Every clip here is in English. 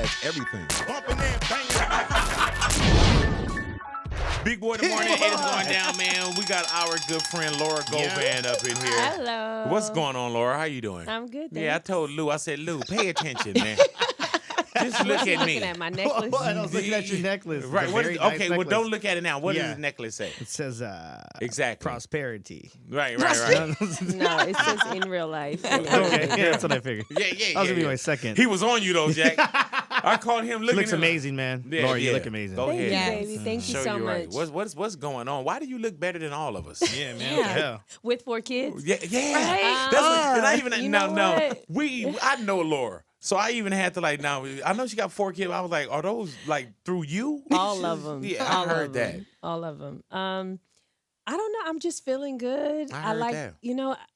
That's everything. Bumping and banging. Big Boy in the morning, it is going down, man. We got our good friend Laura Govan up in here. Hello. What's going on, Laura? How you doing? I'm good. Yeah, I told Lou. I said, Lou, pay attention, man. Just look at me. Looking at my necklace. I was looking at your necklace. It's Right. a What very is, nice okay. Well, necklace. don't look at it now. What does the necklace say? It says Exactly. prosperity. Right. No, it says in real life. Okay, yeah, that's what I figured. Yeah. That was gonna be my second. He was on you though, Jack. I caught him She looking. looks amazing, man. Yeah, Laura, you yeah. look amazing. Go Thank ahead. you, baby. Thank you Show so you much. right. What's going on? Why do you look better than all of us? Yeah, man. Yeah. What the hell? With 4 kids? Yeah. Right? That's what, and I even You know no. what? I know Laura, so I even had to like now. I know she got 4 kids. I was like, are those like through you? All of them. Yeah, all I heard of that. them. All of them. I don't know. I'm just feeling good. I heard like,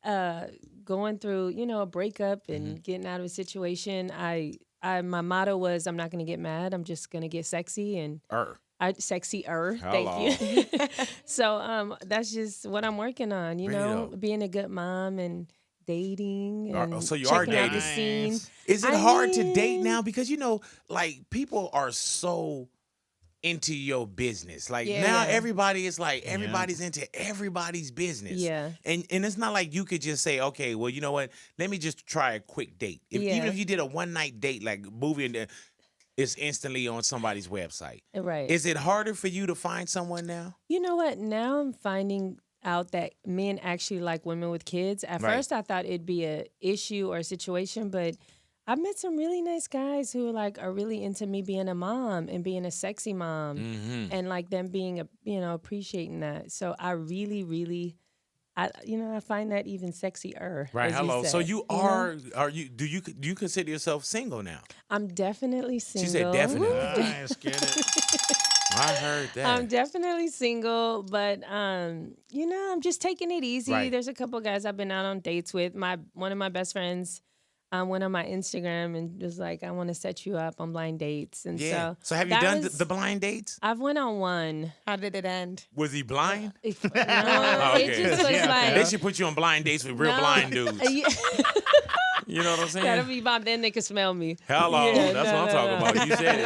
that. going through, a breakup and Mm-hmm. getting out of a situation. My motto was, I'm not going to get mad. I'm just going to get sexy and sexier. Hello. Thank you. So that's just what I'm working on. Really Being a good mom and dating and so you are checking out the dating. scene. Is it I hard to date mean- now? Because like people are so into your business. Like now everybody is like everybody's into everybody's business. Yeah. And it's not like you could just say, okay, well, you know what? Let me just try a quick date. Even if you did a one-night date, like movie, and it's instantly on somebody's website. Right. Is it harder for you to find someone now? You know what? Now I'm finding out that men actually like women with kids. At Right. first, I thought it'd be a issue or a situation, but I've met some really nice guys who are really into me being a mom and being a sexy mom, and like them being appreciating that. So I really, really, I find that even sexier. Right. as Hello. You So said, you know? are you? Do you consider yourself single now? I'm definitely single. She said definitely. Nice, get it. I heard that. I'm definitely single, but I'm just taking it easy. Right. There's a couple guys I've been out on dates with. One of my best friends went on my Instagram and was like, "I want to set you up on blind dates." And Yeah. So have you that done was- the blind dates? I've went on one. How did it end? Was he blind? No, Oh, it just was like They should put you on blind dates with real No. blind dudes. Yeah. You know what I'm saying? That'll be about then they can smell me. Hello. Yeah, That's no, what I'm no, talking no. about. You said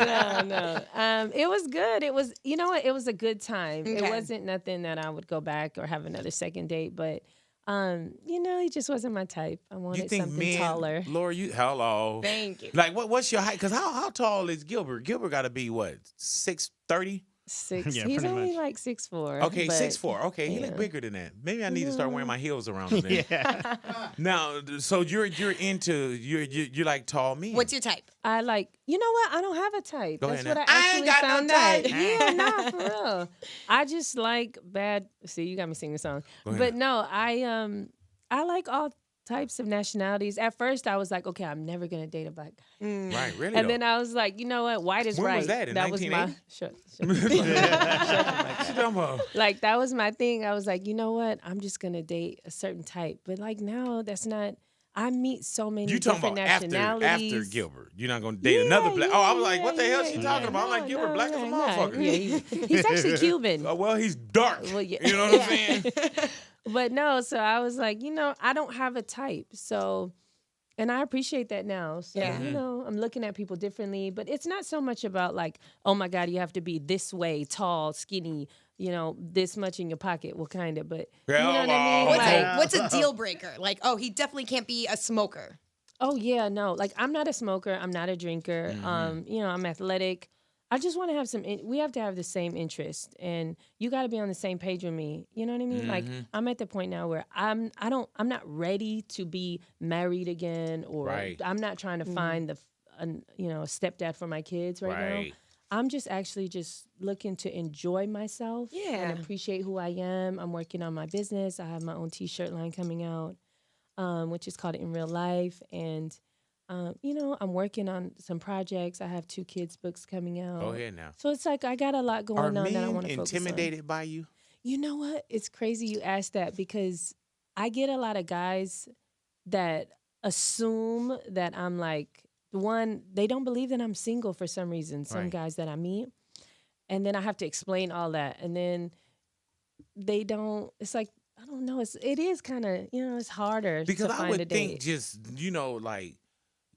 it. No. It was good. It was, you know what? It was a good time. It Okay. wasn't nothing that I would go back or have another second date, but he just wasn't my type. I You wanted think something men, taller. Laura, hello. Thank you. Like what's your height? Because how tall is Gilbert? Gilbert got to be what, 6'30"? 6. Yeah, He's pretty only much. like 6'4". Okay, but 6'4". Okay, he look yeah. bigger than that. Maybe I need to start wearing my heels around him. Then. Yeah. Now, so you're into you like tall men. What's your type? I you know what? I don't have a type. Go That's ahead what now. I I ain't actually got no found out. type. Yeah, nah, for real. I just like bad. See, you got me singing a song. Go ahead. But no, I like all types of nationalities. At first, I was like, okay, I'm never gonna date a black guy. Right, really? And though? then I was like, you know what? White is When right. was that, in was my 1980? Come on. like that was my thing. I was like, you know what? I'm just gonna date a certain type. But like now, that's not. I meet so many You talking different about after nationalities. Gilbert? You're not gonna date another black? Oh, I was like, what the hell is she talking about? I'm like, Gilbert black as a motherfucker. Yeah, he's actually Cuban. Oh, well, he's dark. Well, yeah. You know what I'm saying? But no, so I was like, I don't have a type. So, and I appreciate that now. So, Yeah. I'm looking at people differently. But it's not so much about like, oh my God, you have to be this way, tall, skinny, this much in your pocket. Well, kind of, but you know what I mean? What's, Like, what's a deal breaker? Like, oh, he definitely can't be a smoker. oh yeah, no, like I'm not a smoker. I'm not a drinker. I'm athletic. I just want to have we have to have the same interest, and you got to be on the same page with me. You know what I mean? Like I'm at the point now where I'm not ready to be married again, or Right. I'm not trying to find a stepdad for my kids right now. Right. I'm just actually just looking to enjoy myself Yeah. and appreciate who I am. I'm working on my business. I have my own T-shirt line coming out, which is called In Real Life, and I'm working on some projects. I have 2 kids' books coming out. Go ahead now. So it's like I got a lot going Are on that I men want to focus on. intimidated by you? You know what? It's crazy you asked that because I get a lot of guys that assume that I'm like, one, they don't believe that I'm single for some reason, some Right. guys that I meet. And then I have to explain all that. And then they don't, it's like, I don't know. It is kind of, it's harder Because to I find a would date. think just, like,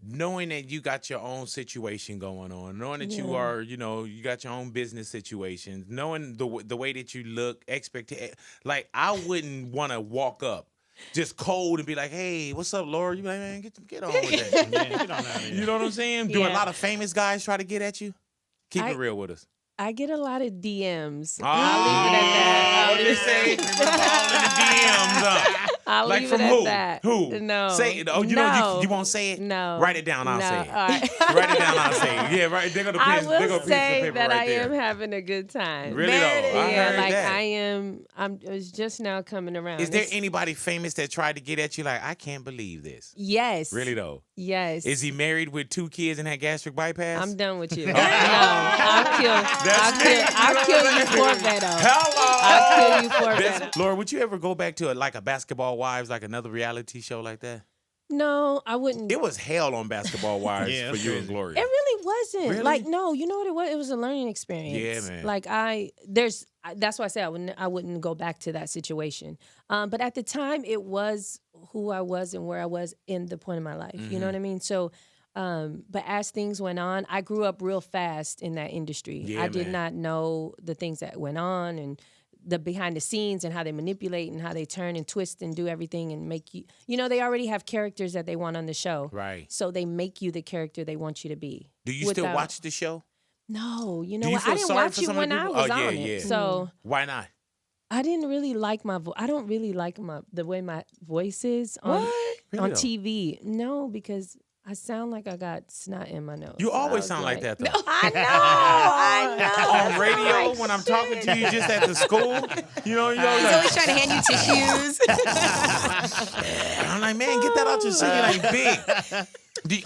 knowing that you got your own situation going on, knowing that you are, you got your own business situations, knowing the way that you look, like I wouldn't want to walk up just cold and be like, hey, what's up, Laura? You be like, man, get on with that. Man, get on out of here. You know what I'm saying? Do a lot of famous guys try to get at you? Keep it real with us. I get a lot of DMs. Oh, I'll leave it at that. What they say? All in the DMs. I'll Like leave from it at who? that. Who? No. Say it. Oh, No. you won't say it? No. Write it down. I'll say it. All right. Write it down. I'll say it. Yeah, right. They're gonna I piece, will say paper that right I there. am having a good time. Really though? I Yeah, heard like that. I am. It's just now coming around. Is there anybody famous that tried to get at you? Like, I can't believe this. Yes. Really though? Yes. Is he married with 2 kids and had gastric bypass? I'm done with you. No, I'll kill you for Beto. Hello. I'll kill you for Beto. Laura, would you ever go back to a Basketball Wives, like another reality show like that? No, I wouldn't. It was hell on Basketball Wives Yeah, for that's you crazy. and Gloria. It really wasn't. Really? Like, no, you know what it was? It was a learning experience. Yeah, man. Like that's why I say I wouldn't go back to that situation. But at the time, it was who I was and where I was in the point of my life. You know what I mean? So, but as things went on, I grew up real fast in that industry. Yeah, I did man. not know the things that went on and the behind the scenes and how they manipulate and how they turn and twist and do everything and make you, they already have characters that they want on the show. Right. So they make you the character they want you to be. Do you still watch the show? No, you know Do you what? feel I didn't sorry watch for it some of when the I people? was Oh, on yeah, it. yeah. So Why not? I didn't really like my voice. I don't really like the way my voice is on Really though? TV. No, because I sound like I got snot in my nose. You And I always was sound like that though. I know. On radio, when I'm talking to you just at the school, you always He's always trying to hand you tissues. I'm like, man, get that out your city like big. Do you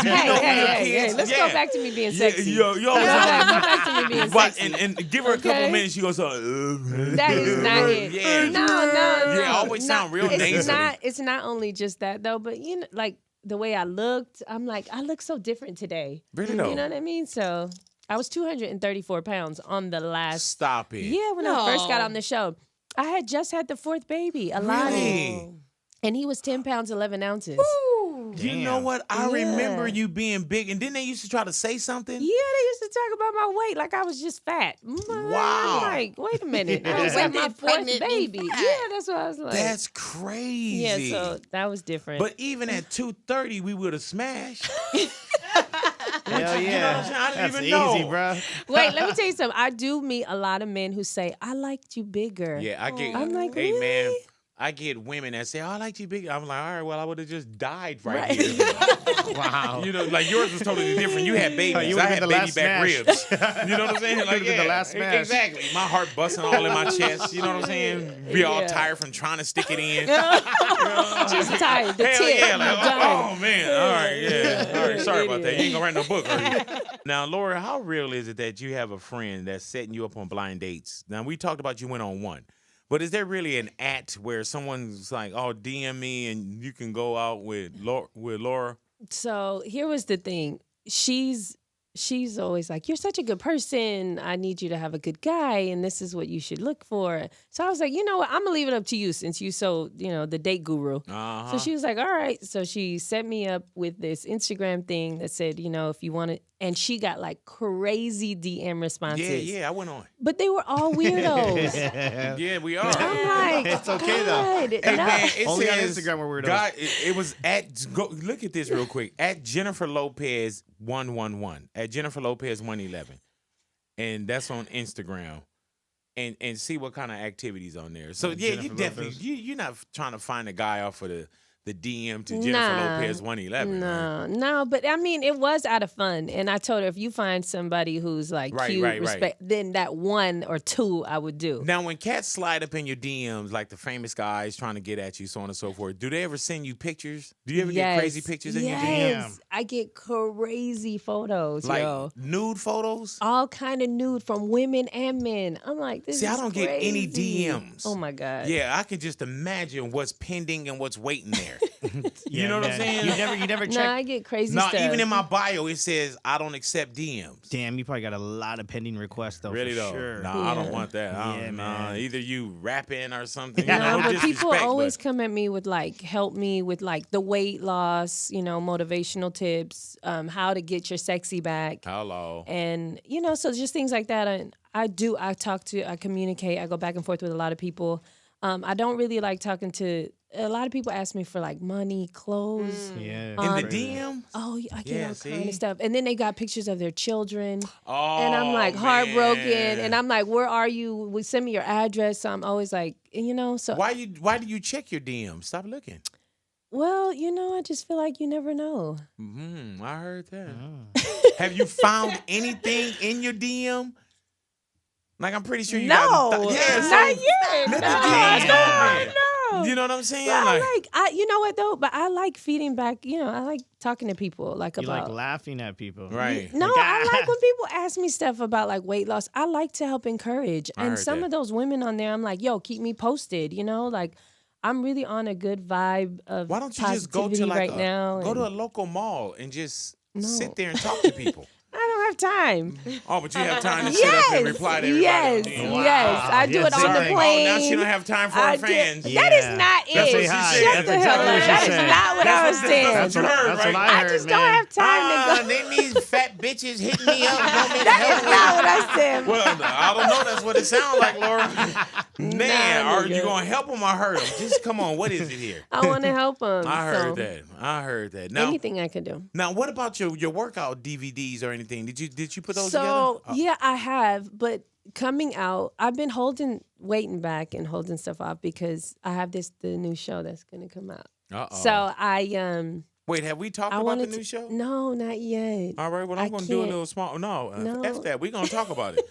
Hey, let's go back to me being sexy. you always Go back to me being But, sexy. and give her a couple Okay. minutes, she goes, That is not it. Yeah. No. Yeah, always sound real nasally. It's not only just that though, but like the way I looked, I'm like, I look so different today. Really though? You know what I mean? So I was 234 pounds on the last. Stop it. Yeah, when I first got on the show, I had just had the 4th baby, Alani, Really? and he was 10 pounds 11 ounces. You know what? I Yeah. remember you being big, and then they used to try to say something. Yeah, they used to talk about my weight like I was just fat. Wow. I'm like, wait a minute. I was When like my did 4th pregnant mean baby. fat? Yeah, that's what I was like. That's crazy. yeah, so that was different. But even at 230, we would have smashed. Hell yeah. I didn't That's even know. easy, bro. Wait, let me tell you something. I do meet a lot of men who say, I liked you bigger. Yeah, I get. I'm like, hey really? man, I get women that say, "Oh, I like you big." I'm like, all right, well, I would have just died right, Right. here. Wow. You know, like yours was totally different. You had babies. You I would've had been the baby last back smash. ribs. You know what I'm saying? Like, would've been the last smash. Exactly. My heart busting all in my chest. You know what I'm saying? Be all Yeah. tired from trying to stick it in. Just tired. The Hell tip. yeah! Like, done. oh man! All right, yeah. All right, sorry about that. You Idiot. ain't gonna write no book, are you? Now, Laura, how real is it that you have a friend that's setting you up on blind dates? Now, we talked about you went on one, but is there really an act where someone's like, "Oh, DM me and you can go out with Laura"? So here was the thing. She's always like, you're such a good person. I need you to have a good guy, and this is what you should look for. So I was like, you know what? I'm gonna leave it up to you since you so, the date guru. Uh-huh. So she was like, all right. So she set me up with this Instagram thing that said, if you want it, and she got like crazy DM responses. Yeah, I went on. But they were all weirdos. Yeah, we are. I'm like, It's okay, though. God, Hey no. man, it Only on says, Instagram we're weirdos. God, it was look at this real quick. At Jennifer Lopez 111. At Jennifer Lopez 111. And that's on Instagram. And see what kind of activities on there. So yeah, you Jennifer definitely Lopez. you're not trying to find a guy off of the DM to Jennifer Lopez 111. right? No, but I mean, it was out of fun. And I told her, if you find somebody who's like Right, cute, right. respect, then that 1 or 2 I would do. Now, when cats slide up in your DMs, like the famous guys trying to get at you, so on and so forth, do they ever send you pictures? Do you ever get crazy pictures in your DMs? Yes, I get crazy photos, Like yo. nude photos? All kind of nude from women and men. I'm like, this See, is I don't get any crazy. DMs. Oh my God. Yeah, I can just imagine what's pending and what's waiting there. there. You know what I'm saying? You never No, checked. I get crazy No, stuff. even in my bio it says I don't accept DMs. Damn, you probably got a lot of pending requests though. Really for though? Sure. Nah, I don't Yeah. want that. Yeah, Nah, man. either you rapping or something. No, No but people disrespect, always but come at me with like, help me with like the weight loss, motivational tips, how to get your sexy back. hello. And, so just things like that. And I communicate, I go back and forth with a lot of people. I don't really like talking to, a lot of people ask me for like money, clothes. Yeah. In the crazy. DM? Oh, I get Yeah, all kind see? of stuff. And then they got pictures of their children. Oh, And I'm like heartbroken. man. And I'm like, where are you? We send me your address. So I'm always like, so. Why do you check your DM? Stop looking. Well, I just feel like you never know. I heard that. Oh. Have you found anything in your DM? Like I'm pretty sure you No, got yeah, so not yet. let the No, DMs go, no. You know what I'm saying? But you know what though? But I like feeding back. I like talking to people like You about. like laughing at people. right. No, Like, I like when people ask me stuff about like weight loss. I like to help encourage. I And heard some that. of those women on there, I'm like, yo, keep me posted. Like I'm really on a good vibe of Why don't you just go to positivity like right now. go to a and local mall and just No. sit there and talk to people? I don't have time. Oh, but you have time to sit up and reply to everybody. Yes, on DM. Wow. yes. I do Yes, it on the sorry. plane. Oh, now she don't have time for her I do- fans. That Yeah. is not That's it. what she said. Shut That's the hell exactly up. what she That is said. not what I was That's saying. what you heard, That's what right? I I heard, just man. don't have time to go. Then these fat bitches hitting me up. Want me to That help is not what I said. Well, I don't know. That's what it sounds like, Laura. Man, Nah, are you nigga. gonna help them or hurt them? Just come on. What is it here? I want to help them. I heard that. I heard that. Now, Anything I can do. now, what about your workout DVDs or anything? Did you put those So together? yeah, I have, but coming out, I've been waiting back and holding stuff off because I have the new show that's gonna come out. Uh-oh. So I Wait, have we talked I about the wanted new to. show? No, not yet. All right. Well, I'm I gonna do a can't. little small. No, No. F that. We're gonna talk about it.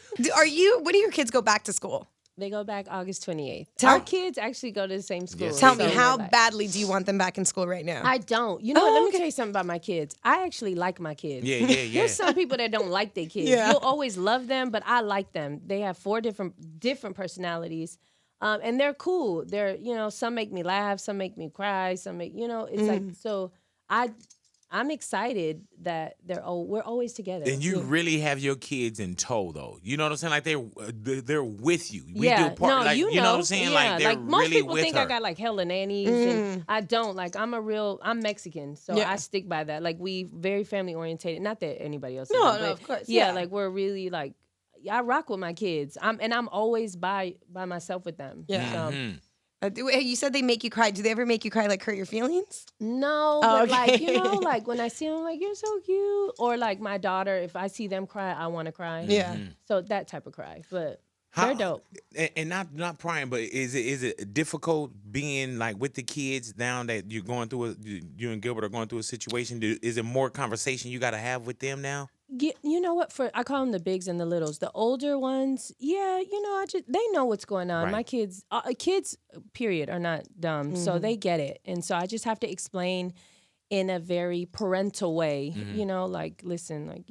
When do your kids go back to school? They go back August 28th. Tell- Our kids actually go to the same school. Yes, Tell they me, do. how Like- badly do you want them back in school right now? I don't. You know what? Let me okay. tell you something about my kids. I actually like my kids. Yeah, yeah, yeah. There's some people that don't like their kids. Yeah. You'll always love them, but I like them. They have 4 different personalities, and they're cool. They're some make me laugh, some make me cry, some make it's like so. I'm excited that we're always together. And you really have your kids in tow, though. You know what I'm saying? Like they're with you. We yeah, do part, no, like, you know know what I'm saying? Yeah. Like they're most really people with think her. I got like hella nannies, and I don't. Like I'm Mexican, so Yeah. I stick by that. Like we very family orientated. Not that anybody else. No, isn't, no, but of course, Yeah, yeah. like we're really like I rock with my kids. I'm always by myself with them. Yeah. So, Mhm. You said they make you cry. Do they ever make you cry, like hurt your feelings? no, Oh, but like okay. like when I see them, like you're so cute, or like my daughter, if I see them cry, I want to cry. Yeah. So that type of cry, but How- they're dope. And not prying, but is it difficult being like with the kids now that you're going through you and Gilbert are going through a situation? Is it more conversation you got to have with them now? You know what? I call them the bigs and the littles. The older ones, yeah, they know what's going on. Right. My kids, period, are not dumb, so they get it. And so I just have to explain in a very parental way, like, listen, like,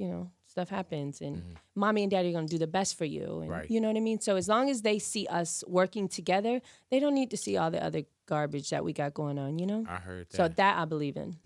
stuff happens, and mommy and daddy are going to do the best for you. And Right. you know what I mean? So as long as they see us working together, they don't need to see all the other garbage that we got going on, I heard that. So that I believe in.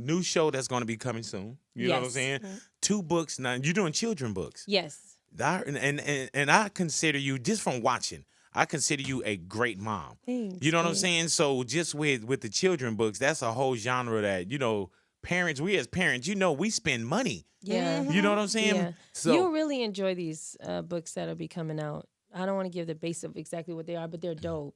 New show that's going to be coming soon. You know what I'm Yes. saying? 2 books. Now you're doing children books. Yes. And I consider you, just from watching, I consider you a great mom. Thanks, You know what I'm thanks. saying? So just with the children books, that's a whole genre that, parents, we as parents, we spend money. Yeah. You know what I'm saying? Yeah. So You'll really enjoy these books that'll be coming out. I don't want to give the base of exactly what they are, but they're dope.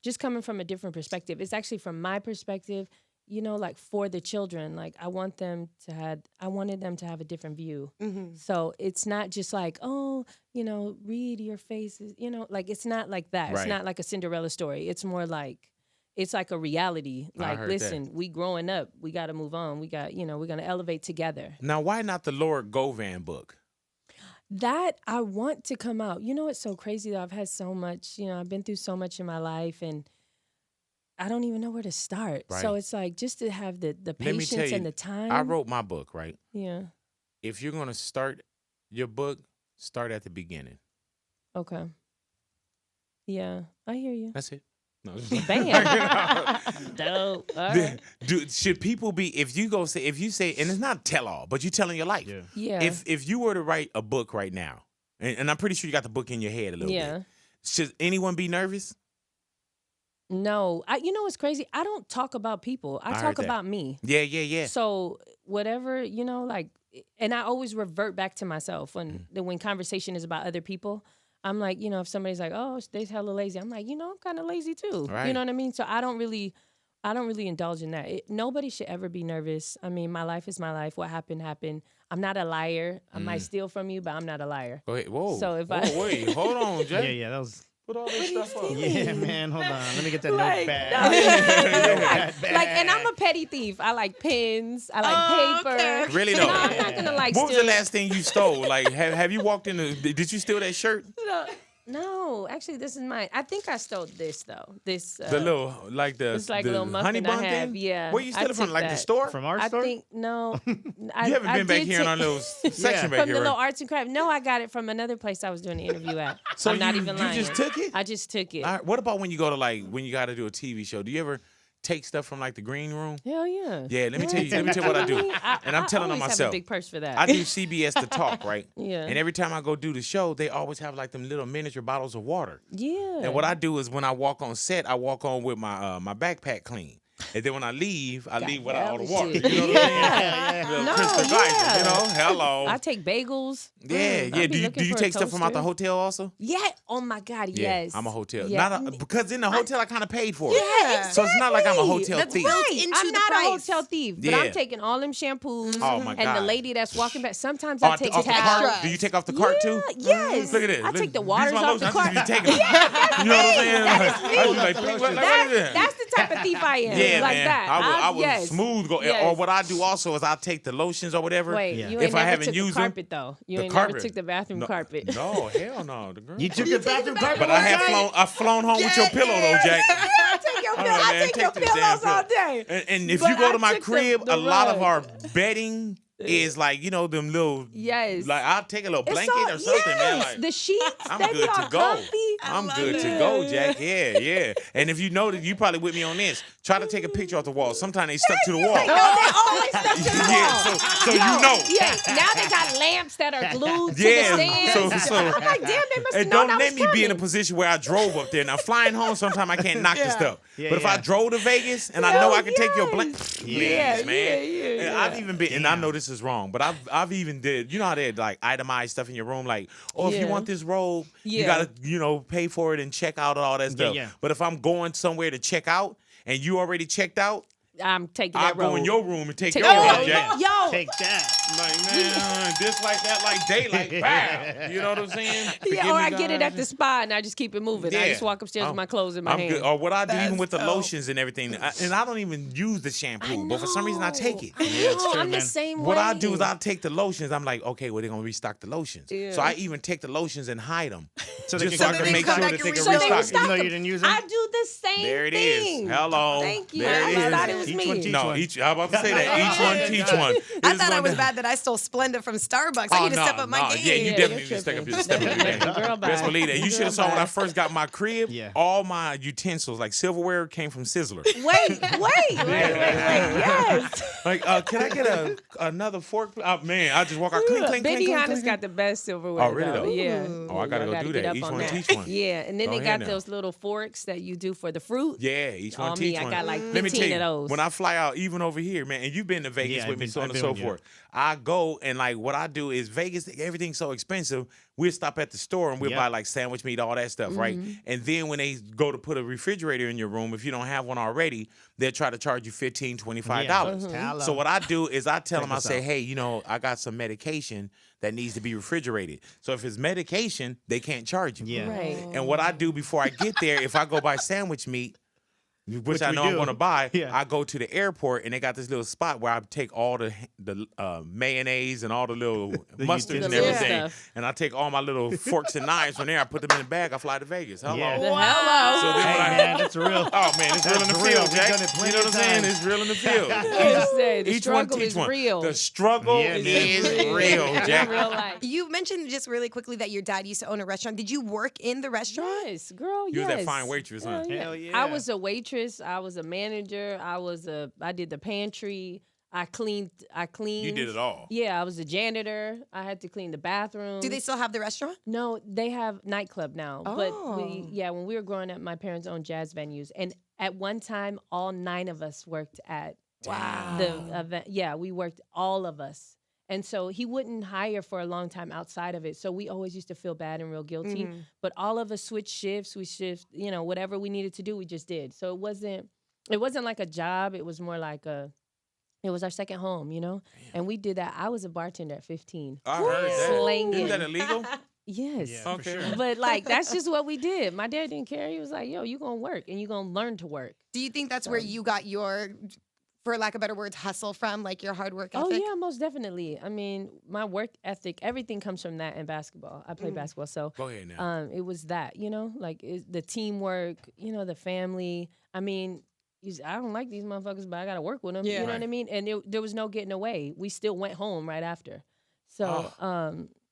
Just coming from a different perspective. It's actually from my perspective, like for the children, like I wanted them to have a different view. So it's not just like, read your faces, like it's not like that. Right. It's not like a Cinderella story. It's more like, it's like a reality. I Like, heard listen, we growing up, we got to move on. We got, we're going to elevate together. now, why not the Lord Govan book? That I want to come out. It's so crazy though. I've had so much, I've been through so much in my life, and I don't even know where to start. Right. So it's like just to have the Let me tell patience you, and the time. I wrote my book, right? Yeah. If you're going to start your book, start at the beginning. Okay. Yeah, I hear you. That's it. No. Bam. Dope. All right. Should people be if you say and it's not tell all, but you telling your life. Yeah. Yeah. If you were to write a book right now, and I'm pretty sure you got the book in your head a little bit. Should anyone be nervous? No. You know what's crazy? I don't talk about people. I heard talk that. about me. Yeah. So whatever, like, and I always revert back to myself when conversation is about other people. I'm like, if somebody's like, oh, they're hella lazy, I'm like, I'm kind of lazy too. Right. You know what I mean? So I don't really indulge in that. Nobody should ever be nervous. I mean, my life is my life. What happened, happened. I'm not a liar. I might steal from you, but I'm not a liar. Go ahead. Whoa. So if wait, hold on, Jay. Yeah, that was. Put all this stuff up. Yeah, man, hold on. Let me get that Like, notepad. no, like, and I'm a petty thief. I like pens. I like paper. okay. Really No, though. I'm not gonna like. What was steal- the last thing you stole? Like, have you walked in did you steal that shirt? No, actually, this is mine. I think I stole this though. This The little, like the, it's like a the little muffin honey bun I have. thing? Yeah. Where you steal I it from? took Like the that. store? From our I store? think no. You haven't been back here in our little section back from here, the little right? arts and crafts. No, I got it from another place I was doing the interview at. So I'm not you even lying. just took it? I just took it. All right, what about when you go to when you got to do a TV show? Do you ever take stuff from like the green room? Hell yeah. Yeah, let me tell you what I do. And I'm telling on I always have myself. a big purse for that. I do CBS The Talk, right? Yeah. And every time I go do the show, they always have like them little miniature bottles of water. Yeah. And what I do is when I walk on set, I walk on with my my backpack clean. And then when I leave without all the water. You know what I mean? Little No, Crystal Geyser, yeah. Hello. I take bagels. Yeah. I be Do looking you for a take stuff from out the toaster. hotel also? Yeah. Oh my God. Yeah, Yes. I'm a hotel. Yeah. Because in the hotel I kind of paid for it. Yeah. So it's not like I'm a hotel That's thief. built Right. into I'm the not price. a hotel thief, but Yeah. I'm taking all them shampoos. Oh, my And the God. lady that's walking back. Sometimes Oh, I take off the towels. cart? Do you take off the cart too? Yes. Look at this. I take the These waters my off the lotions. cart. I just be taking them. You know what I'm saying? I just like, look at this. That's the type of thief I am. Yeah, like man. that. I was yes. smooth. Yes. Or what I do also is I take the lotions or whatever. Wait, Yeah. you If ain't I never haven't took used the them, carpet though. You the ain't carpet. never took the bathroom carpet. No, hell no. The girl. You took the bathroom carpet? But I've flown home with your pillow though, Jack. I take your All right, man, I take your this damn pillows all day. And if But you go I to my took crib, the a lot of rug. our bedding is like, them little, Yes. like I'll take a little It's blanket all- or something, man. yes, Like, the sheets, I'm they good be all to go. comfy. I'm love good to it. go, Jack. Yeah. And if you know that you probably with me on this, try to take a picture off the wall. Sometimes they stuck to the wall. No, they always stuck to the Yeah, wall. so you know. Yeah, now they got lamps that are glued to Yeah, the stands. so- I'm like, damn, they must have And known don't I let was me be in a coming. position where I drove up there. Now flying home, sometimes I can't knock the stuff. Yeah, but if I yeah. drove to Vegas and I know I can take your yes. blanket, Yeah, please, man. yeah. And I've even been, and I know this is wrong, but I've even did. You know how they like itemize stuff in your room, like, oh, if you Yeah. want this robe, you Yeah. gotta pay for it and check out and all that stuff. yeah. But if I'm going somewhere to check out and you already checked out, I'm taking I'll that go road. in your room and take Take your that robe, Jack. road. Yo, Take that. Like, man, this like that, like daylight. Bow. You know what I'm saying? Forgive yeah, or me, I get it guys. at the spa and I just keep it moving. I just walk upstairs with my clothes in my hand. Good. Or what I do, even with the That's dope. lotions and everything, and I don't even use the shampoo, but for some reason I take it. I know, it's true, I'm the man. same What way. I do is I take the lotions. I'm like, okay, well they're gonna restock the lotions, Yeah. so I even take the lotions and hide them, So they just can so I come can back make and sure come that back they and can So they restock restock it. Even though you didn't use it? I do the same There it thing. is. Hello. Thank you. There I it just is. thought it was Each me. one teach No, one. I'm about to say that. Each one teach one. I This thought I one was that- bad that I stole Splenda from Starbucks. I Oh, need to step up my game. Yeah, you Yeah, definitely you're need to step up tripping. your step up your game. Girl, bye. Best believe that. You should have saw when I first got my crib. Yeah. All my utensils, like silverware, came from Sizzler. Wait. Yes. Like, can I get another fork? Man, I just walk out clink, clink, Benny clink, Hanna's clink. got the best silverware. Oh, really, though. though? Yeah. Oh, I gotta Y'all go do get that. up Each on one that. teach one. Yeah, and then Go they ahead got now. those little forks that you do for the fruit. Yeah, each one Oh, teach me, I one. got like Let me 15 tell you, of those. when I fly out, even over here, man, and you've been to Vegas Yeah, with me, so on I've and been so with you. forth. I go and like what I do is Vegas, everything's so expensive. We'll stop at the store and we'll Yeah. buy like sandwich meat, all that stuff, right? And then when they go to put a refrigerator in your room, if you don't have one already, they'll try to charge you $15, $25. Hello. So what I do is I tell them, I this say, out. hey, I got some medication that needs to be refrigerated. So if it's medication, they can't charge you. Yeah. Right. And what I do before I get there, if I go buy sandwich meat, which I we know I'm do. going to buy. Yeah. I go to the airport and they got this little spot where I take all the mayonnaise and all the little mustards and The little everything, stuff. and I take all my little forks and knives from there. I put them in the bag. I fly to Vegas. Hello. Yeah. The Wow. hello. So then Hey, when I- man, that's real. Oh man, it's real in the That's field, real. We've Jack. done it You plenty know what of I'm saying? times. It's real in the field. The Each one struggle teach is one. real. The struggle Yeah, man. is real, Jack. In real life. You mentioned just really quickly that your dad used to own a restaurant. Did you work in the restaurant? Yes, girl. You was yes. that fine waitress, huh? Hell I yeah. was a waitress. I was a manager. I did the pantry. I cleaned. You did it all. Yeah, I was a janitor. I had to clean the bathroom. Do they still have the restaurant? No, they have nightclub now. But Oh. when we were growing up, my parents owned jazz venues, and at one time, all 9 of us worked at the event. Yeah, we worked, all of us. And so he wouldn't hire for a long time outside of it. So we always used to feel bad and real guilty. But all of us switched shifts. We whatever we needed to do, we just did. So it wasn't like a job. It was more like it was our second home, And we did that. I was a bartender at 15. I heard that. Slanging. Is that illegal? Yes. Yeah, for Okay. sure. But that's just what we did. My dad didn't care. He was like, yo, you gonna work and you gonna learn to work. Do you think that's where you got your, for lack of better words, hustle from, like your hard work ethic? Oh yeah, most definitely. I mean, my work ethic, everything comes from that in basketball. I play basketball, so Go ahead now. it was that, the teamwork, the family. I mean, I don't like these motherfuckers, but I gotta work with them. Yeah. You know what I mean? And there was no getting away. We still went home right after. So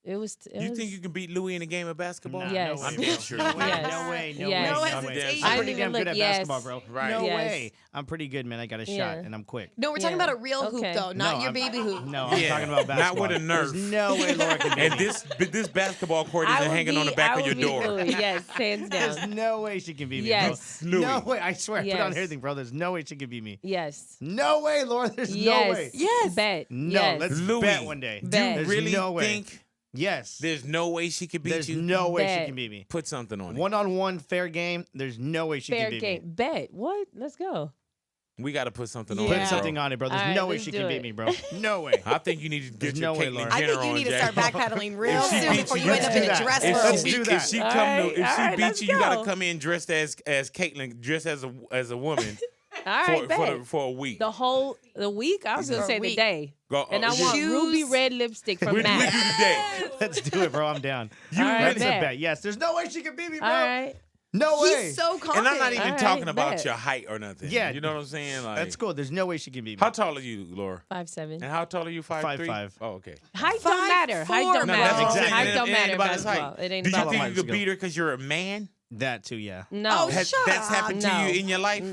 it was. You think you can beat Louis in a game of basketball? Nah, Yes. no way, I'm bro. dead sure. No way. Yes. No way. No Yes. way. No No hesitation. way. I'm I pretty didn't damn even good at look, yes. basketball, bro. Right. No Yes. way. I'm pretty good, man. I got a shot, Yeah. and I'm quick. No, we're talking Yeah. about a real hoop, Okay. though, not No, your I'm- baby hoop. No, I'm Yeah, talking about not basketball. with a Nerf. There's no way Laura can beat And me. this basketball court I isn't would hanging on the be- back I of your would be door. Louis. Yes, hands There's down. no way she can beat me, Yes. bro. Louis. No way. I swear. I put on Yes. everything, bro. There's no way she can beat me. Yes. No way, Laura. There's Yes. no way. Yes. Bet. No, yes. let's Louis, bet one day. Bet. You There's really no way. think Yes. there's no way she could beat There's you? no way she Bet. can beat me. Put something on it. One-on-one fair game. There's no way she Fair can beat game. me. Bet. What? Let's go. We got to put something Yeah. on Put it, bro. something on it, bro. There's All right, no way let's she do can beat it. me, bro. No way. I think you need to get There's your no way, Caitlyn Laura. I Jenner think you on, need to Jack. start backpedaling real If she soon beats before you, you end let's up do in a that. dress If room. let's do If that. she All come right, to, if all she right, beats let's you, you gotta go. come in dressed as Caitlyn, dressed as a woman All right, bet. for a week. The week? I was gonna For a say the week. day. Go, And I yeah. want Shoes. ruby red lipstick from we do MAC. the day. Let's do it, bro. I'm down. All right, That's a bet. bet. Yes. There's no way she can beat me, bro. All right. No way. He's so confident. And I'm not even All right, talking about bet. your height or nothing. Yeah. You know what I'm saying? Like, That's cool. There's no way she can beat me. How tall are you, Laura? 5'7". And how tall are you? 5'3"? 5'5". Oh, okay. Height don't 5'4". matter. Height don't No, matter. that's exactly- Height don't It ain't matter in about his height. basketball. It ain't Do you about think height. you could beat her because you're a man? That too, yeah. No. Oh, Has, shut that's up. happened to No. you in your life?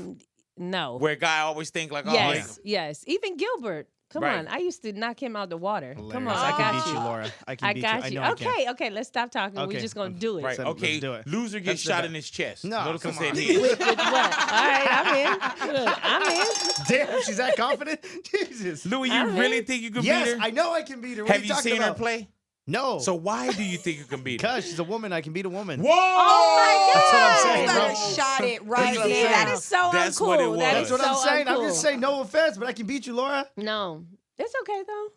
No. Where a guy always think like, oh, Yes. Yes. Even Gilbert. Come Right. on. I used to knock him out the water. Come Hilarious. on. I I can got beat you. you, Laura. I can I beat got you. I you. know I can. Okay. Let's stop talking. We're Okay. just gonna do it. right, So, okay. let's do it. Loser gets That's the shot bet. in his chest. No, Notice I come said on. head. With what? All right, I'm in. Look, I'm in. Damn, she's that confident? Jesus. Louis, you I'm really in. think you can Yes, beat her? I know I can beat her. What Have are you talking seen her about? play? No. So why do you think you can beat her? Because she's a woman, I can beat a woman. Whoa! Oh my That's what I'm God. saying, You bro. better shot it right That's what I'm there. saying. That is so That's uncool. what it was. That That's is what I'm so saying. I'm uncool. just saying no offense, but I can beat you, Laura. No. It's okay though.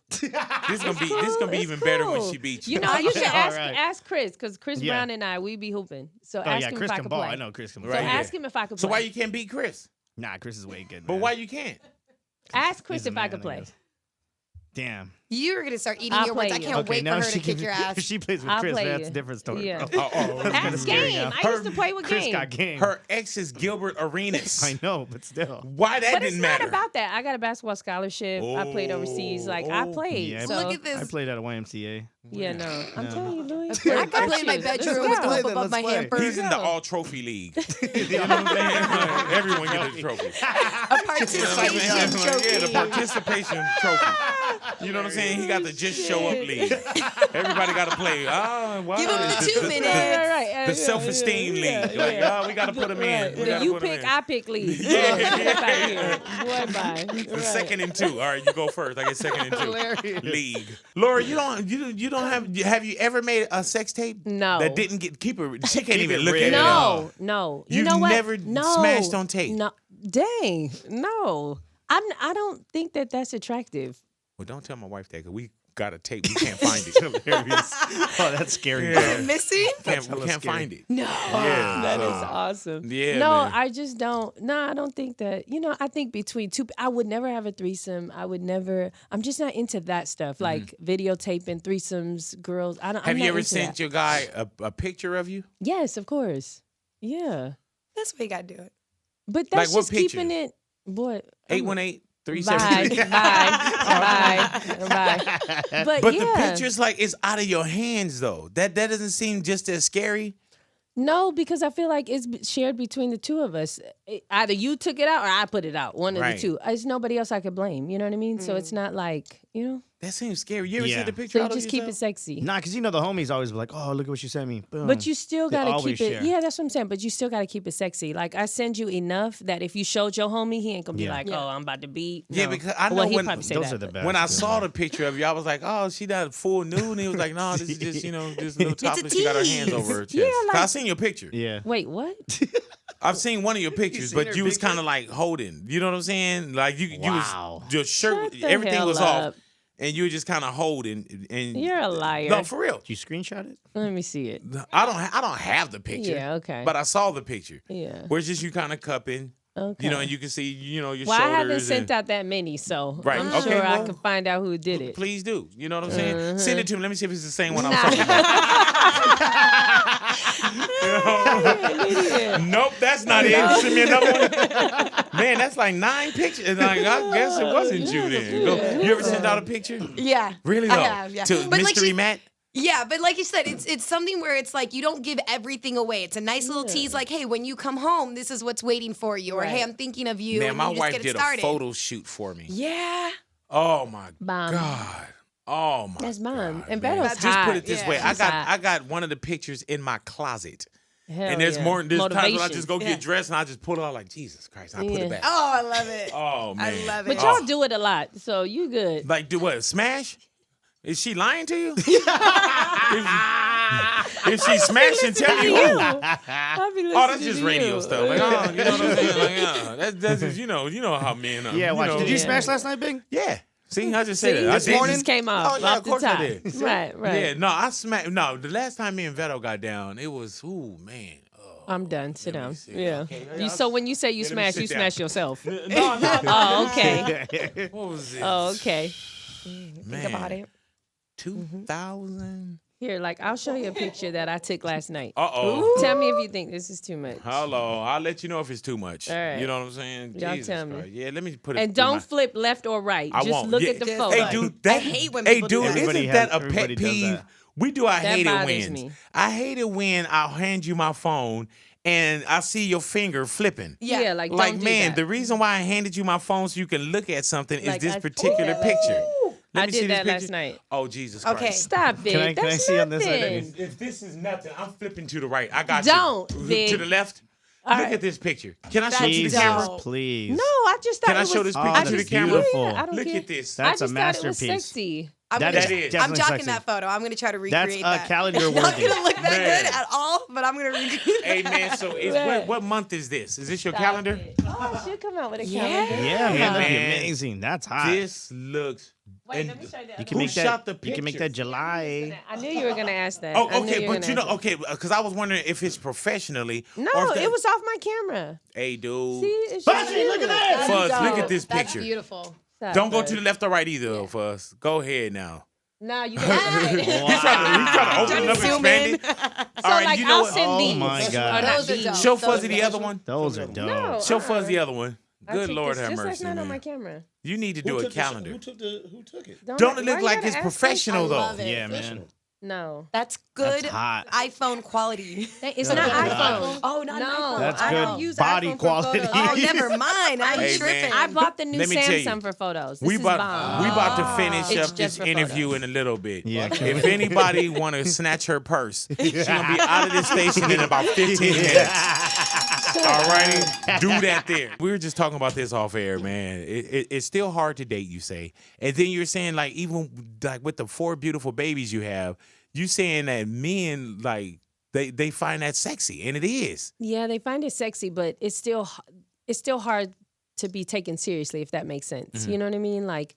This gonna be It's even better when cool. she beats you. You know, you should All ask right. ask Chris because Chris Yeah. Brown and I we be hooping. So Oh, ask yeah, him Chris if I can could ball. play. I know Chris can So ball. Right. ask him if I could So play. why you can't beat Chris? Nah, Chris is way good, But man. why you can't? Ask Chris He's a if I man, could play. guess. Damn. You're gonna start eating I'll your words. play I you. can't Okay, wait for now her she to kick can, your ass. If she plays with I'll Chris, play that's you. a different story, Yeah. bro. Oh, Ask scary game. now. I used to play with Chris game. got game. her ex is Gilbert Arenas. I know, but still. Why that But it's didn't not matter? about that. I got a basketball scholarship. I played overseas. Like I played. Yeah, so Look at this. I played at a YMCA. yeah, no. I'm No. telling you, Louis. I can play in my you. Let's bedroom with the go. hoop Let's above my play. hamper. He's in the all trophy league. You know what I'm saying? Everyone gets a trophy. A participation trophy. Yeah, the participation trophy. You know what I'm saying? He got the just show up league. Everybody got to play. Wow, Give him the 2 minutes. Right. The self-esteem league. Like, oh, we got to put him in. We The gotta you put him pick, in. I pick league. Yeah. Get up out here. Boy, bye. The Right. second and 2. All right, you go first. I get second and 2. Hilarious. League. Laura, you don't have you ever made a sex tape? No. That didn't get she can't even it look at real. it at all. No. You You've know what? never no. smashed on tape. No. Dang. No. I don't think that that's attractive. Well, don't tell my wife that because we got a tape. We can't find it. Hilarious. Oh, that's scary. Yeah. bro. Missing? We hella can't scary. find it. No. Yeah, That so- is awesome. Yeah, No, man. I just don't. No, I don't think that. You know, I think between two, I would never have a threesome. I would never. I'm just not into that stuff, like videotaping threesomes, girls. I'm Have not you ever into sent that. your guy a picture of you? Yes, of course. Yeah, That's why you gotta do it. but that's Like what just keeping picture? it. Boy, 818 bye, 373. bye. But But yeah. the picture's like it's out of your hands though. That doesn't seem just as scary. No, because I feel like it's shared between the two of us. Either you took it out or I put it out. One of Right. the two. There's nobody else I could blame. You know what I mean? So it's not like, you know. That seems scary. You ever Yeah. seen the picture? So you out of just keep it yourself? sexy. Nah, because you know the homies always be like, oh, look at what you sent me. Boom. But you still They gotta always keep it. share. Yeah, that's what I'm saying. But you still gotta keep it sexy. Like I send you enough that if you showed your homie, he ain't gonna be Yeah. like, oh, I'm about to beat. Yeah, No. because I know well, he when- probably say Those that, are the but- best. When I Yeah. saw the picture of you, I was like, "Oh, she got full nude," and he was like, "No, this is just just a little topless. She got her hands over her chest." Yeah, 'Cause like- I seen your picture. Yeah. Wait, what? I've seen one of your pictures, seen but her you was picture? kind of like holding. You know what I'm saying? Like you Wow. was your shirt, Shut the everything hell was up. off, and you were just kind of holding. And You're a liar. no, for real. Did you screenshot it? Let me see it. I don't have the picture. Yeah, okay. But I saw the picture. Yeah. Where it's just you kind of cupping. Okay. You know, and you can see your well, shoulders. I haven't sent and- out that many, so Right. I'm Okay, sure I well, can find out who did it. Please do. You know what I'm saying? Uh-huh. Send it to me. Let me see if it's the same one I'm Nah. talking about. Idiot. Nope, that's not it. Send me another one. Man, that's like 9 pictures. Like, I guess it wasn't you then. Go. You ever sent out a picture? Yeah. Really though? I have, yeah. To But like Mystery you- Matt? Yeah, but like you said, it's something where it's like you don't give everything away. It's a nice little tease, like, hey, when you come home, this is what's waiting for you, or hey, Right. I'm thinking of you. Man, and my you just wife get it did a started. photo shoot for me. Yeah. Oh my Bomb. God. Oh my That's mine. God, And man. Beto's Just hot. put it this Yeah. way. She's hot. I got one of the pictures in my closet. Hell And there's yeah. more there's times when I Motivation. just go Yeah. get dressed and I just pull it out like Jesus Christ. I put Yeah. it back. Oh, I love it. Oh man. I love it. But y'all do it a lot, so you good. Like do what? Smash? Is she lying to you? if she smashed and tell you who? I be Oh, that's listening just to radio you. stuff. Like, oh, you know what I'm saying? Like, that's just, you know how men are. Yeah, you watch. know. Did you Yeah. smash last night, Big? Yeah. See, I just See, said it. I this did. morning just came off. Oh, yeah, off of course the I top. did. Right, right. Yeah, no, I smacked. No, the last time me and Veto got down, it was, ooh, man. I'm done. Sit Let me down. see. Yeah. Okay, So when you say you let me smash, sit you down. smash yourself. No. Oh, okay. What was it? Oh, okay. man. Think about it. 2000. Here, like I'll show you a picture that I took last night. Uh-oh. Tell me if you think this is too much. Hello. I'll let you know if it's too much. All right. You know what I'm saying? Y'all Jesus tell me. Christ. Yeah, let me put it And through don't my- flip left or right. I Just won't. look Yeah. at the Just photo. Hey, But dude, I hate when people do that. Everybody isn't that a everybody pet does peeve? that. We do. I That hate it bothers when. me. I hate it when I'll hand you my phone and I see your finger flipping. Yeah. like Like, don't do man, that. the reason why I handed you my phone so you can look at something Like, is this I- particular Ooh. picture. Let I me see did this that last picture. night. Oh, Jesus Okay. Christ. Stop it. Can I That's see on this nothing. side? If this is nothing, I'm flipping to the right. I got Don't, you. Vic. To the left. All Look right. at this picture. Can I show That's you the Jesus, camera? dope. please. No, I just thought Can I it show was, this Oh, picture that's to the just- camera? beautiful. Yeah, I don't Look care. at this. That's I a just thought it was masterpiece. sexy. I'm That gonna, is That is. I'm definitely jocking sexy. that photo. I'm gonna try to That's recreate a that. calendar It's not worthy. gonna look that Man. good at all, but I'm gonna recreate Hey, that. man, so is, Man. what month is this? Is this your Stop calendar? it. Oh, she'll come out with a Yeah. calendar. Yeah, man, that'd be man. amazing. That's hot. This looks. Wait, and- let me show you that. You can Who make that. shot the You can make picture? that July. I knew you were gonna ask that. Oh, I knew okay, were but gonna you know, ask that. okay, because I was wondering if it's professionally. No, or if that- it was off my camera. Hey, dude. See, it's Fuzzy, just you. look at that. Fuzz, Stop. look at this That's picture. beautiful. Stop, Don't go Fuzz. to the left or right either, though, Fuzz. Go ahead now. Nah, you got it. He's trying to open it up and zoom expand in. it. So, All right, like, you know I'll what? send Oh these. my God. Or not Those are these. dope. Show Those Fuzzy are the other special. one. Those are dope. No. Show Fuzz the other one. I Good took Lord this have just mercy, last night on my man. camera. You need to do a calendar. Who took it? Don't it look why like you it's gotta ask professional, I though? love it. Yeah, man. No. That's good That's hot. iPhone quality. It's not iPhone. Oh, not an No, iPhone. That's I good don't use body iPhone for quality. photos. Oh, never mind. I'm Hey, tripping. man. I bought the new Let me tell you. Samsung for photos. This We is about bomb. to finish It's up just this for interview photos. in a little bit. Yeah. If anybody want to snatch her purse, she gonna be out of this station in about 15 minutes. All righty, do that there. We were just talking about this off air, man. It's still hard to date, you say, and then you're saying like even like with the 4 beautiful babies you have, you saying that men like they find that sexy, and it is. Yeah, they find it sexy, but it's still hard to be taken seriously, if that makes sense. Mm-hmm. You know what I mean? Like,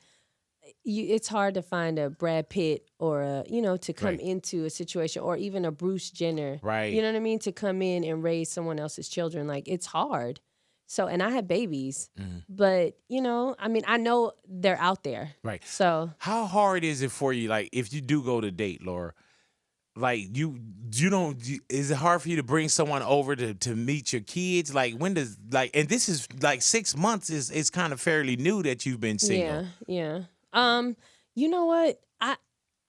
it's hard to find a Brad Pitt or to come Right. into a situation, or even a Bruce Jenner. Right. You know what I mean? To come in and raise someone else's children. Like, it's hard. So, and I have babies, but I mean, I know they're out there. Right. So How hard is it for you? Like, if you do go to date, Laura, like you don't, is it hard for you to bring someone over to meet your kids? Like, when does, like, and this is like 6 months is kind of fairly new that you've been single. Yeah. You know what?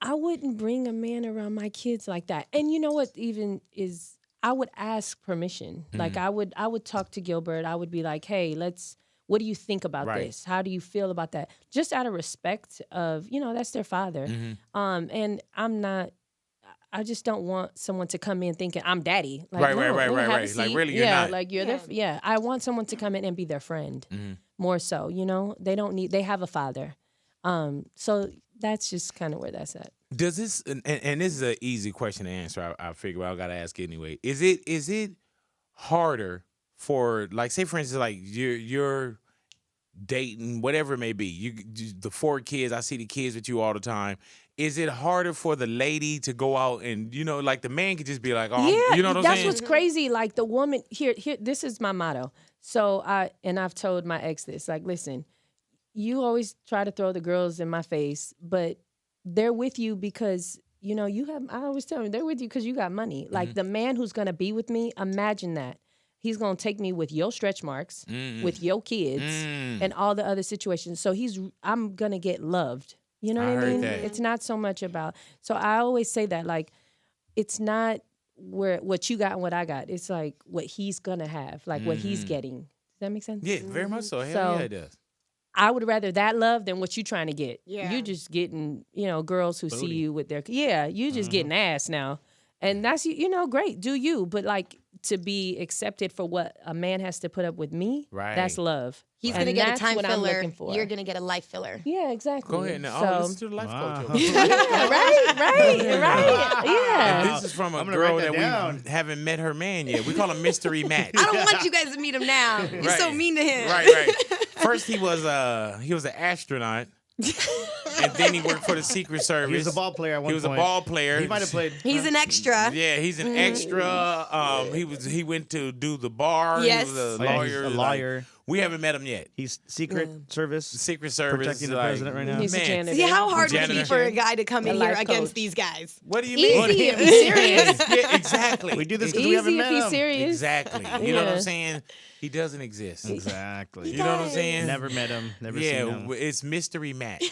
I wouldn't bring a man around my kids like that. And you know what even is, I would ask permission. Like, I would talk to Gilbert. I would be like, hey, what do you think about this? How do you feel about that? Just out of respect of, that's their father. And I just don't want someone to come in thinking I'm daddy. Like, Right. have a Like, seat. really, you're not. Like, you're their, I want someone to come in and be their friend more so, they have a father. So that's just kind of where that's at. Does this, and this is an easy question to answer, I figure I got to ask anyway. Is it harder for, like, say for instance, like you're dating, whatever it may be, the 4 kids, I see the kids with you all the time. Is it harder for the lady to go out and, like, the man could just be like, oh, Yeah, you know what I'm that's saying? what's crazy. Like, the woman here, this is my motto. So I've told my ex this, like, listen, you always try to throw the girls in my face, but they're with you because, I always tell them they're with you because you got money. Like, the man who's going to be with me, imagine that. He's going to take me with your stretch marks, with your kids, and all the other situations. So I'm going to get loved. You know what I mean? that. It's not so much about, so I always say that, like, it's not what you got and what I got. It's like what he's going to have, like what he's getting. Does that make sense? Yeah, very much so. Hell So, yeah, it does. I would rather that love than what you trying to get. Yeah. You just getting, girls who see you with their, you just getting ass now. And that's, great, do you. But, like, to be accepted for what a man has to put up with me, Right. that's love. He's And gonna get a that's time what I'm filler. looking for. You're gonna get a life filler. Yeah, exactly. Go ahead now. So, Listen to the life Wow. coach. yeah, right. Yeah. This is from a I'm gonna girl write that that down. we haven't met her man yet. We call him Mystery Matt. I don't want you guys to meet him now. You're so Right. mean to him. Right. First he was an astronaut. And then he worked for the Secret Service. He was a ball player at one He was point. a ball player. He might have played. He's an extra. Yeah, he's an extra. He went to do the bar. Yes. He was a Oh, yeah, lawyer. he's a lawyer. We haven't met him yet. He's Secret Service. Secret Service Protecting the like, president right now. He's a man. janitor. See, how hard would it be Janitor. for a guy to come in A here life against coach. these guys? What do you mean? Easy if he's serious. Yeah, exactly. We do this because we haven't Easy if met he's him. serious. Exactly. You know what I'm Yeah. saying? He doesn't exist. Exactly. You know what I'm saying? Never met him. Never Yeah, seen him. it's Mystery Matt.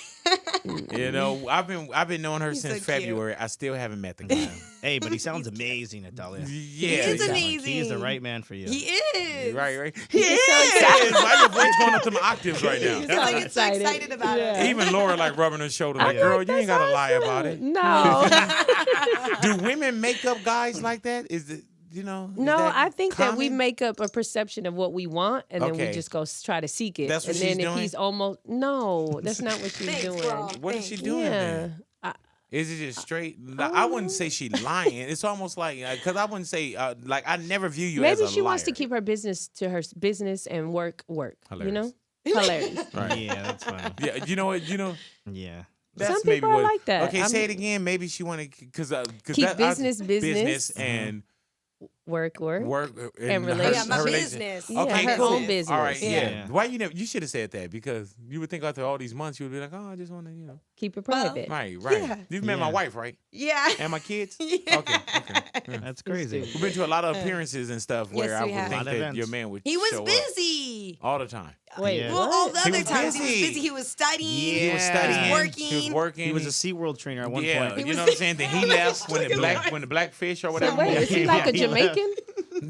I've been knowing her He's since so cute. February. I still haven't met the guy. Hey, but he sounds amazing, Natalia. Yeah, He is exactly. amazing. He's the right man for you. He is. Right. He is. Why your voice going up to my octaves right now? He's like, it's so excited about Yeah. it. Even Laura like rubbing her shoulder like, girl, you ain't gotta lie about it. No. Do women make up guys like that? Is it, is No, that I think that we common? make up a perception of what we want, and then Okay. we just go try to seek it. That's what and then she's if doing? he's almost that's not what she's Thanks, doing. bro. What is she Thank doing Yeah. then? Is it just straight? I wouldn't say she lying. It's almost like, because I wouldn't say, like, I never view you as Maybe a she wants to liar. keep her business to her business and work. You know, Hilarious. hilarious. Right. Yeah, that's fine. Yeah, you know what? Yeah. That's Some maybe people are what, like that. Okay, I'm- say it again. Maybe she wanted because Keep business and work. work And her- relationship. Yeah, my her relation- business. Yeah, Okay, her cool. own business. All right, yeah. Yeah. Why you should have said that, because you would think after all these months you would be like, oh, I just want to, Keep it private. Right. Yeah. You've met my Yeah. wife, right? Yeah. And my kids. Yeah. Okay. Yeah. That's crazy. We've been to a lot of appearances and stuff where Yes, I we would have. think A lot of that events. your man would He was show up busy. all the time. Wait, Yeah. Well, all the He other was times he was busy. busy. He was studying. He was Yeah. studying. He was working. He was working. He was a SeaWorld trainer at one yeah, point. you know what I'm saying? Then he left when the blackfish or So whatever. wait, is he like a he left. Jamaican?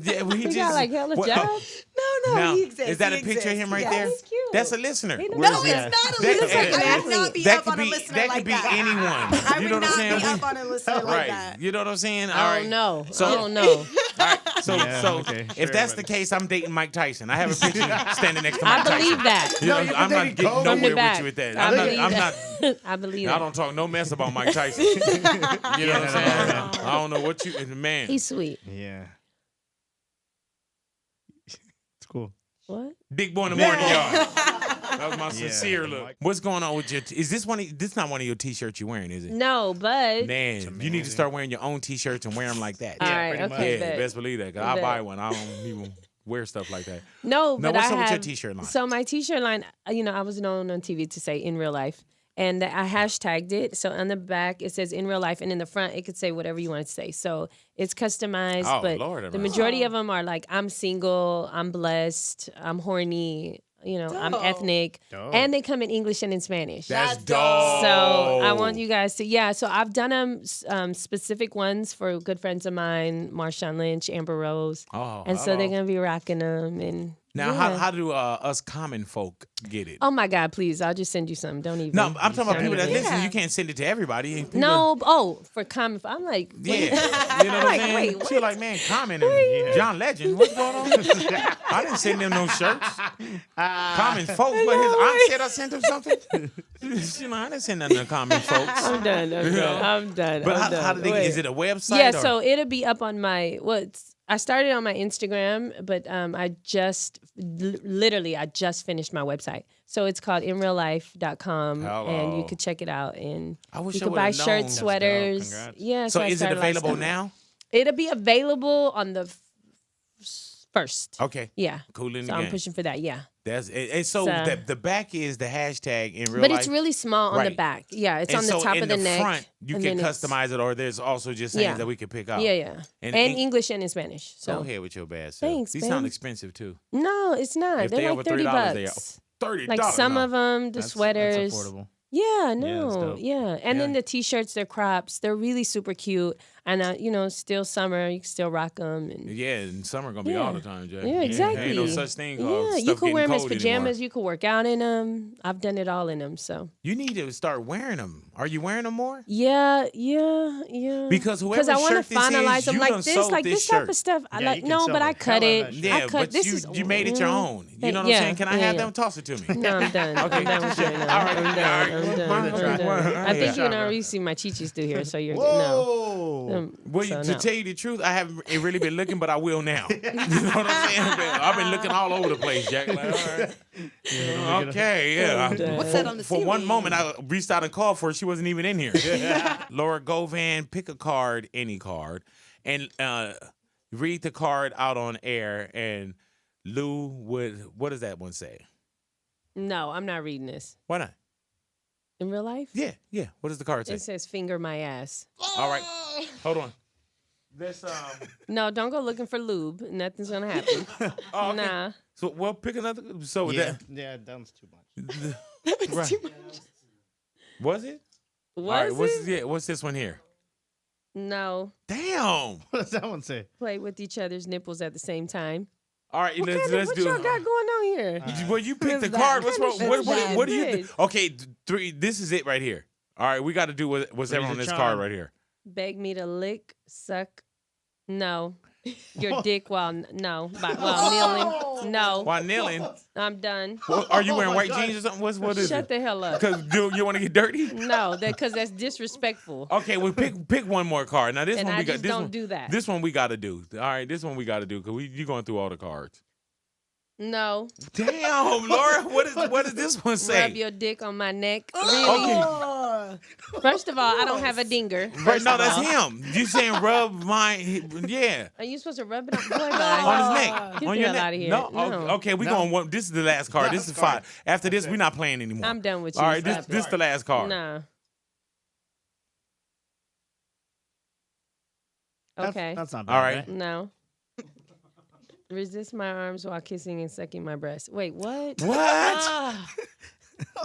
Yeah, well, he He just got like hella what- jobs. No, Now, he exists. is that He a picture of him right exists. there? Yes. That's cute. That's a listener. He Where's No, he it's at? not a That- listener. that- I would not be that up could on a be listener that like could be that. anyone. I You would know what I'm not saying? be up on a listener like Right. that. You know what I'm saying? All I right. don't know. So- I don't know. All right. So Yeah, so okay, if sure, that's the but- case, I'm dating Mike Tyson. I have a picture standing next to I Mike Tyson. believe that. You know, No, you're I'm not dating getting Govan. nowhere From the with back. you with that. I believe I'm that. not. I believe I that. don't talk no mess about Mike Tyson. You know what I'm saying? I don't know what you, man. He's sweet. Yeah. It's cool. What? Big boy in the morning, y'all. That was my sincere look. What's going on with your? Is this one? This not one of your T-shirts you're wearing, is it? No, but Man, you need to start wearing your own T-shirts and wear them like that. all right, okay, Yeah, bet. best believe that. Cause I'll buy one. I don't even wear stuff like that. No, but what's I up with have, your T-shirt line? So my T-shirt line, I was known on TV to say in real life, and I hashtagged it. So on the back it says in real life, and in the front it could say whatever you want it to say. So it's customized, Oh, but Lord, the majority of them are like I'm single, I'm blessed, I'm horny. I'm ethnic, and they come in English and in Spanish. That's dope. So I want you guys to, so I've done them specific ones for good friends of mine, Marshawn Lynch, Amber Rose, and so they're gonna be rocking them. And now, how do us common folk get it? oh my God, please, I'll just send you some. Don't even. No, I'm talking about people that even. listen. You can't send it to everybody. People, No, for common. I'm like, Yeah, you know what I'm like, saying? wait, She's like, man, Common and John Legend. What's going on? I didn't send them no shirts. Common folks, but his aunt said I sent him something. She's like, I didn't send nothing to Common folks. I'm done. I'm done. But I'm done. how did they? Wait. Is it a website? Yeah, or? so it'll be up on my I started on my Instagram, but I just finished my website. So it's called inreallife.com, and you could check it out. And I wish you I could buy would've known. shirts, sweaters. Yeah. So I is it started a lot of available stuff. now? It'll be available on the first. Okay. Yeah. Cool in So the I'm game. pushing for that. Yeah. That's and so the back is the hashtag in real But life. it's really small on the back. Yeah, it's and on the so top in of the neck. Front, you and can then it's- customize it, or there's also just sayings Yeah. that we can pick out. Yeah. And English and in Spanish. So Go ahead with your bad self. Thanks, These babe. sound expensive too. No, it's not. If They're they like over $30. $30, they are $30. Like some no. of them, the sweaters. That's affordable. Yeah, that's no, dope. yeah. And then the T-shirts, they're crops. They're really super cute. And, still summer, you can still rock them. And Yeah, and summer gonna be all the time, Jack. yeah, exactly. Ain't no such thing called Yeah, stuff you could wear them getting as cold pajamas. anymore. You could work out in them. I've done it all in them, so. You need to start wearing them. Are you wearing them more? Yeah. Because whoever I want shirt to this finalize is, them you like done this, sold like this shirt. type of stuff. I Yeah, like you can no, sell but the I cut hell out it. of that Yeah, I cut. but This you made it your own. You know what I'm saying? Can I have them? Toss it to me. No, I'm done. Okay. I'm done with you now. All right, I'm done. I'm done. I'm done. I think you Yeah. can already see my chichis through here, so you're no. Whoa. Well, So to no. tell you the truth, I haven't really been looking, but I will now. You know what I'm saying? I've been looking all over the place, Jack. Like, all right. Okay, yeah. What's that on the For ceiling? one moment, I reached out and called for her. She wasn't even in here. Laura Govan, pick a card, any card, and read the card out on air. And Lou what does that one say? No, I'm not reading this. Why not? In real life? Yeah. What does the card say? It says finger my ass. All right, hold on. This No, don't go looking for lube. Nothing's gonna happen. oh, okay. Nah. So well, pick another. So Yeah, that that was too much. right. Was it? What's this one here? No. Damn. What does that one say? Play with each other's nipples at the same time. All right, let's What do y'all it. got going on here? Well, you picked the What is card. that? What's wrong? What kind of What do you? shit is this? Okay, three. This is it right here. All right, we got to do what's ever Raise on a this charm. card right here. Beg me to lick, suck. No. Your dick while kneeling. No. While kneeling, I'm done. are you wearing white jeans or something? What is Shut it? the hell up. Because you want to get dirty? No, because that's disrespectful. Okay, well pick one more card. Now this And one we I got. just This don't one, do that. This one we got to do. All right, this one we got to do because you going through all the cards. No. Damn, Laura, what does this one say? Rub your dick on my neck. Really? Okay. First of all, I don't have a dinger. Right, no, of that's all. him. You saying rub my, yeah, Are you supposed to rub it on? Boy, bye. on his neck. Get on the your hell neck. outta here. No, No. okay, we going one. This is the last card. This is card. 5. After this, we're not playing anymore. I'm done with you. All right, Stop this it. the last card. Nah. Okay. That's not bad. All right. No. Resist my arms while kissing and sucking my breast. Wait, what? What? Ah,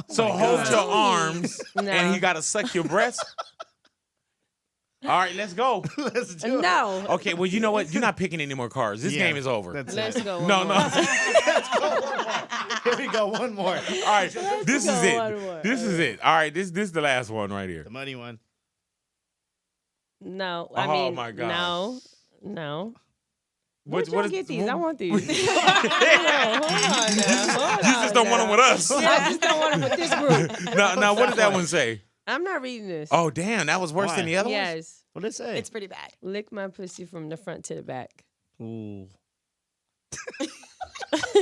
So hold your arms, No. and he got to suck your breast. All right, let's go. Let's do it. no. Okay, well, you know what? You're not picking any more cards. This Yeah, game is over. That's Let's it. go. one No, more. no. Here we go. One more. All right, this go is it. one more. This is it. All right, this is the last one right here. The money one. No. Oh, I mean, my God. No. What Where'd y'all is- get these? I want these. Hold on You now. just don't want them with us. Yeah, I just don't want them with this group. Now, what does that one say? I'm not reading this. Oh, damn, that was worse Why? than the other ones? Yes. What did it say? It's pretty bad. Lick my pussy from the front to the back. Ooh.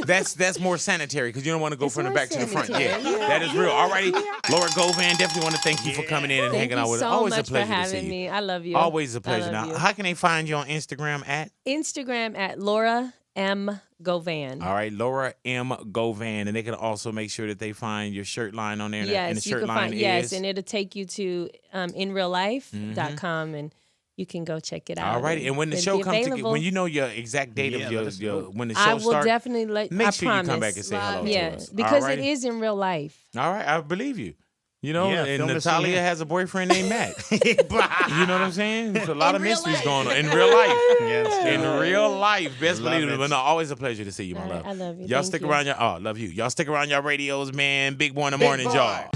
That's more sanitary because you don't want to go It's from the more back to the front. Yeah, sanitary. that is real. Alrighty, Laura Govan, definitely want to thank you for coming in and Thank hanging you out with so us. Always much a pleasure for to see having you. me. I love you. Always a I pleasure. love Now, you. how can they find you on Instagram at? Instagram at Laura M. Govan. All right, Laura M. Govan, and they can also make sure that they find your shirt line on there. And the Yes, you shirt can line find is. and it'll take you to inreallife.com and you can go check it out. All right, and when the it'll show be comes together, available. when you know your exact date Yeah, of let us know. when the show I will starts, definitely make I sure promise. you come back and say hello Yeah, to us. because it Alrighty? is in real life. All right, I believe you. You know, Yeah, and film the Natalia scene. has a boyfriend named Matt. You know what I'm saying? There's a lot In of real mysteries life. going on in real life. Yes, In real life, best Love believe it. it. But no, always a pleasure to see you, my All right, love. I love you. Y'all Thank stick you. around. Love you. Y'all stick around your radios, man. Big Boy in the morning, y'all.